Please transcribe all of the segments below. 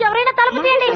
ఎవరైనా తలుపు తీయండి.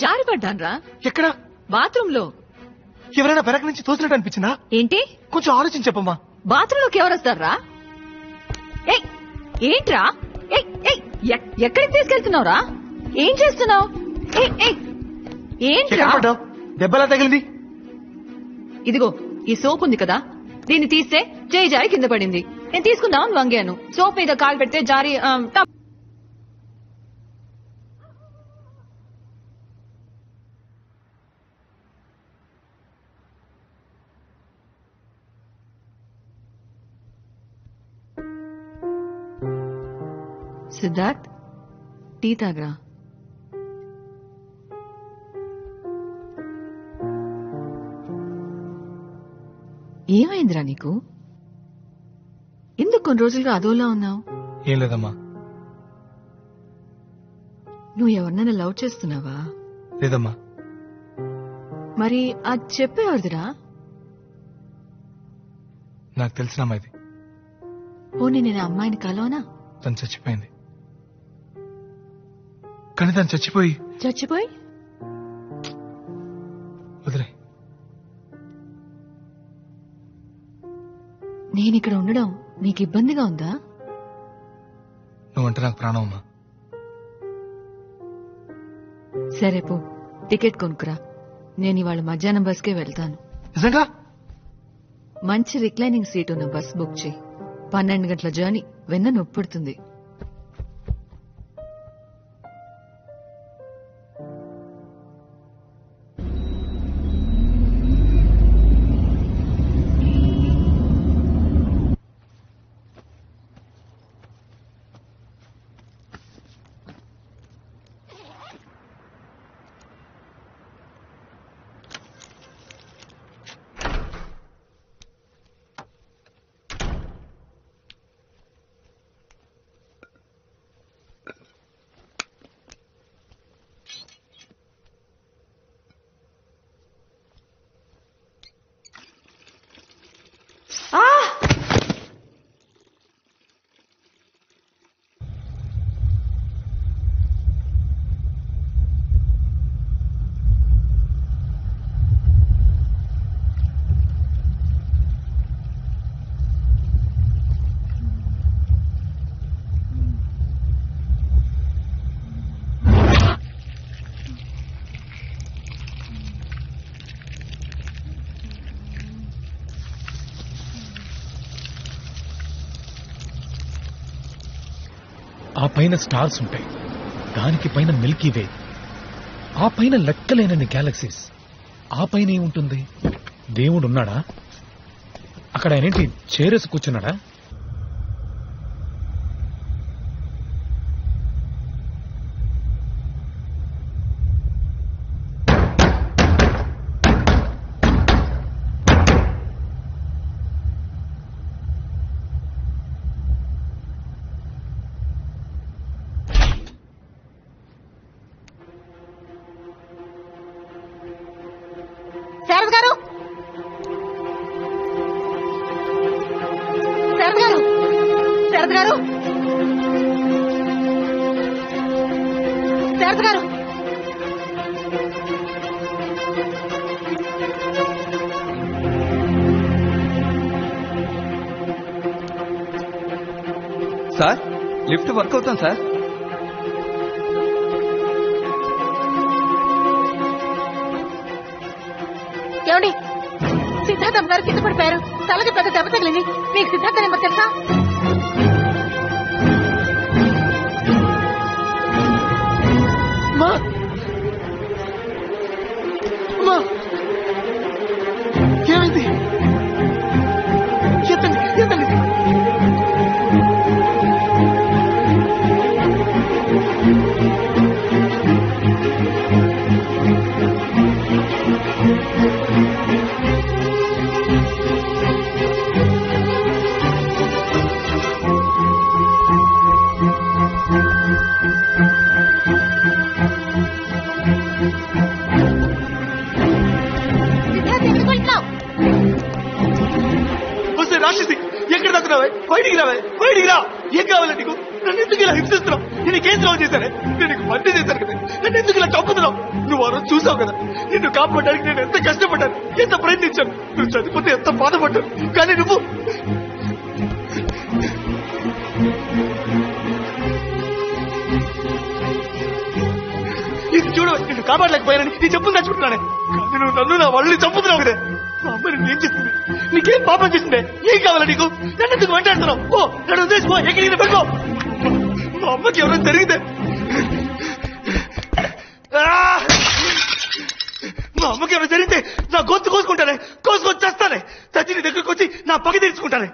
జారిపడ్డాన్రా. ఎక్కడ? బాత్రూమ్ లో. ఎవరైనా వెనక నుంచి తోసినట్టు అనిపించిందా? ఏంటి? కొంచెం ఆలోచించి చెప్పమ్మా. బాత్రూమ్ లోకి ఎవరొస్తారా? ఏంట్రా? ఎక్కడికి తీసుకెళ్తున్నావురా? ఏం చేస్తున్నావు? ఏంట్రా? దెబ్బలా తగిలింది. ఇదిగో ఈ సోప్ ఉంది కదా, దీన్ని తీస్తే చేయి జారి కింద పడింది. నేను తీసుకుందామని వంగాను. సోప్ మీద కాలు పెడితే జారి సిద్ధార్థ్, టీ తాగరా. ఏమైందిరా నీకు? ఎందుకు కొన్ని రోజులుగా అదోలా ఉన్నావు? ఏం లేదమ్మా. నువ్వు ఎవరినైనా లవ్ చేస్తున్నావా? లేదమ్మా. మరి అది చెప్పేవాడిదిరా? నాకు తెలిసిన అమ్మాయిది. పోనీ నేను అమ్మాయిని కలవనా? తను చచ్చిపోయింది. కానీ తను చచ్చిపోయి వదిలే. నేనిక్కడ ఉండడం నీకు ఇబ్బందిగా ఉందా? నువ్వంటే నాకు ప్రాణం అమ్మా. సరే పో, టికెట్ కొనుక్కురా. నేను ఇవాళ మధ్యాహ్నం బస్కే వెళ్తాను. నిజంగా? మంచి రిక్లైనింగ్ సీట్ ఉన్న బస్ బుక్ చేయి. 12 గంటల జర్నీ, వెన్న నొప్పుడుతుంది. ఆ పైన స్టార్స్ ఉంటాయి, దానికి పైన మిల్కీ వే, ఆ పైన లెక్కలేనన్ని గ్యాలక్సీస్. ఆ పైన ఏముంటుంది? దేవుడున్నాడా? అక్కడ ఆయనేంటి చేరేసి కూర్చున్నాడా? శారద గారు, శారద గారు, శారద గారు, శారద గారు. సార్ లిఫ్ట్ వర్క్ అవుతాం సార్. ఏమండి, సిద్ధార్థం గారు కింద పడిపోయారు. తలకి పెద్ద దెబ్బ తగిలింది. మీకు సిద్ధార్థ నెంబర్ తెలుసా? ఏమైంది? ఎత్తండి, ఎత్తండి. రాక్షసి, ఎక్కడ తక్కున్నావే? బయటికి రావే, బయటికి రా. ఏం కావాలి నీకు? నన్ను ఎందుకు ఇలా హింసిస్తున్నావు? నేను కేసు రావు చేశానే, నేను నీకు బండి చేశాను కదా. నన్ను ఎందుకు ఇలా చంపుతున్నావు? నువ్వు ఆ రోజు చూసావు కదా, నిన్ను కాపాడడానికి నేను ఎంత కష్టపడ్డాను, ఎంత ప్రయత్నించాను. నువ్వు చనిపోతే ఎంత బాధపడ్డాను. కానీ నువ్వు ఇది చూడు, నిన్ను కాపాడలేకపోయానని నీ చెప్పులు తెచ్చుకుంటున్నానే. కానీ నువ్వు నన్ను నా వాళ్ళని చంపుతున్నావు కదే. మా అమ్మ నిన్ను ఏం చేస్తుంది? నీకేం పాపం చేసిందే? ఏం కావాలా నీకు? నన్ను ఎందుకు వెంటాడుతున్నావు? ఓ నన్ను ఉద్దేశిపో, ఎక్కడికి పెట్టుకో. మా అమ్మకి ఎవరైనా జరిగితే, మా అమ్మకి ఎవరైనా జరిగితే నా గొంతు కోసుకుంటానే, కోసుకొని చేస్తానే. చచ్చి నీ దగ్గరకు వచ్చి నా పగ తీర్చుకుంటానే.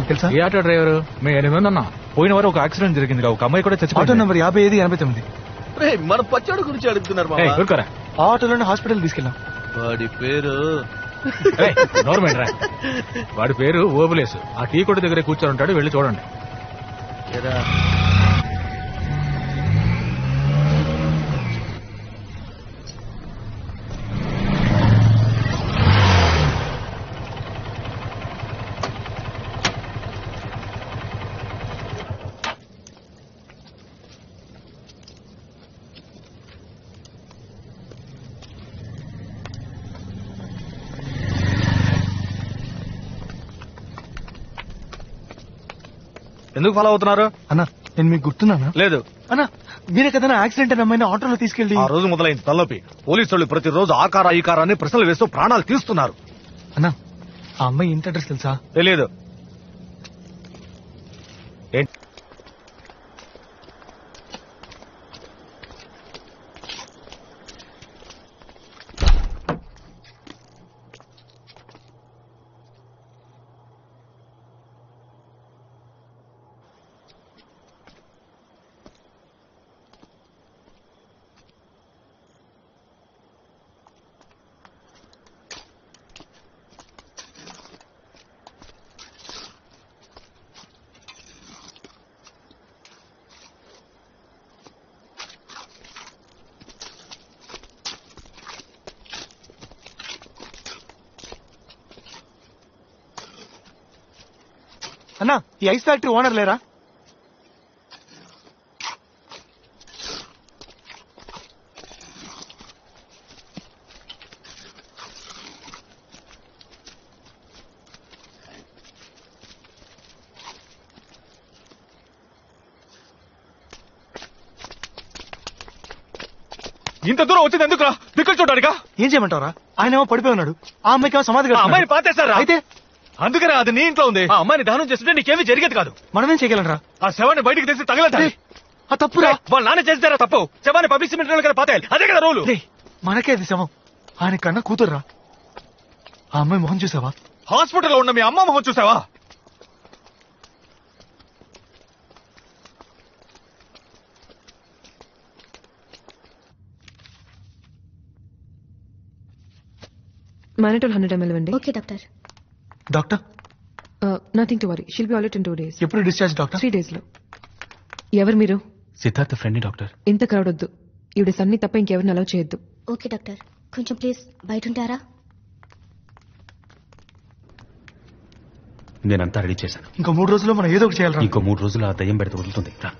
తెలుసా? ఏ ఆటో డ్రైవరు? మేము 8 మంది అన్నా. పోయిన వారు ఒక యాక్సిడెంట్ జరిగింది. ఒక అమ్మాయి కూడా ఆటో చచ్చిపోయింది. నంబర్ 5589. మన పచ్చడి గురించి అడుగుతున్నారు ఏయ్, ఊరుకోరా. ఆ ఆటోలోనే హాస్పిటల్ తీసుకెళ్ళాం. వాడి పేరు ఏయ్, గవర్నమెంట్ రా. వాడి పేరు ఓబులేసు. ఆ టీ కొట్టు దగ్గర కూర్చొని ఉంటాడు, వెళ్ళి చూడండి. ఎరా ఎందుకు ఫాలో అవుతున్నారు? అన్నా, నేను మీకు గుర్తున్నానా? లేదు. అన్నా, మీరే కదా యాక్సిడెంట్ అయిన అమ్మాయిని ఆటోలో తీసుకెళ్ళి. ఆ రోజు మొదలైంది తలనొప్పి. పోలీసులు ప్రతిరోజు ఆకార ఈ కారాన్ని ప్రశ్నలు వేస్తూ ప్రాణాలు తీస్తున్నారు. అన్నా, ఆ అమ్మాయి ఇంటి అడ్రస్ తెలుసా? తెలియదు. ఏంటి? అన్నా ఈ ఐస్ ఫ్యాక్టరీ ఓనర్ లేరా? ఇంత దూరం వచ్చింది ఎందుకురా? దిక్కులు చూడడానికా? ఏం చేయమంటారా? ఆయన ఏమో పడిపోయి ఉన్నాడు, ఆ అమ్మాయికి ఏమో సమాధి కడుతున్నాడు. అమ్మాయిని పాతేస్తారా? అయితే అందుకనే అది నీ ఇంట్లో ఉంది. ఆ అమ్మాయిని దానం చేస్తుంటే నీకేమీ జరిగేది కాదు. మనమేం చేయగలరా? ఆ శవాన్ని బయటికి తీసి తగలటాలి. ఆ తప్పురా. వాళ్ళ నాన్న చేస్తారా తప్పు? శవాన్ని పబ్లిక్ సిమెంట్ కదా పాతేయాలి. అదే కదా రూలు. మనకే అది శవం, ఆయన కన్నా కూతుర్రా. ఆ అమ్మాయి మొహం చూసావా? హాస్పిటల్లో ఉన్న మీ అమ్మ మొహం చూసావా? Mannitol 100 ml ఇవ్వండి. Okay doctor. Doctor nothing to worry, she'll be all it in 2 days. ఎప్పుడు డిశ్చార్జ్ డాక్టర్? 3 days లో. ఎవరు మీరు? Siddhartha friend doctor. ఇంత క్రౌడ్ వద్దు. ఈవిడ సన్ని తప్ప ఇంకెవరిని అలౌ చేయొద్దు. ఓకే డాక్టర్, కొంచెం ప్లీజ్ బయట ఉంటారా? నేనంతా రెడీ చేశాను. ఇంకో 3 రోజుల్లో మనం ఏదో ఒకటి చేయాలరా. ఇంకో 3 రోజులు ఆ దయ్యం పెడితే వదులుతుంది. రా.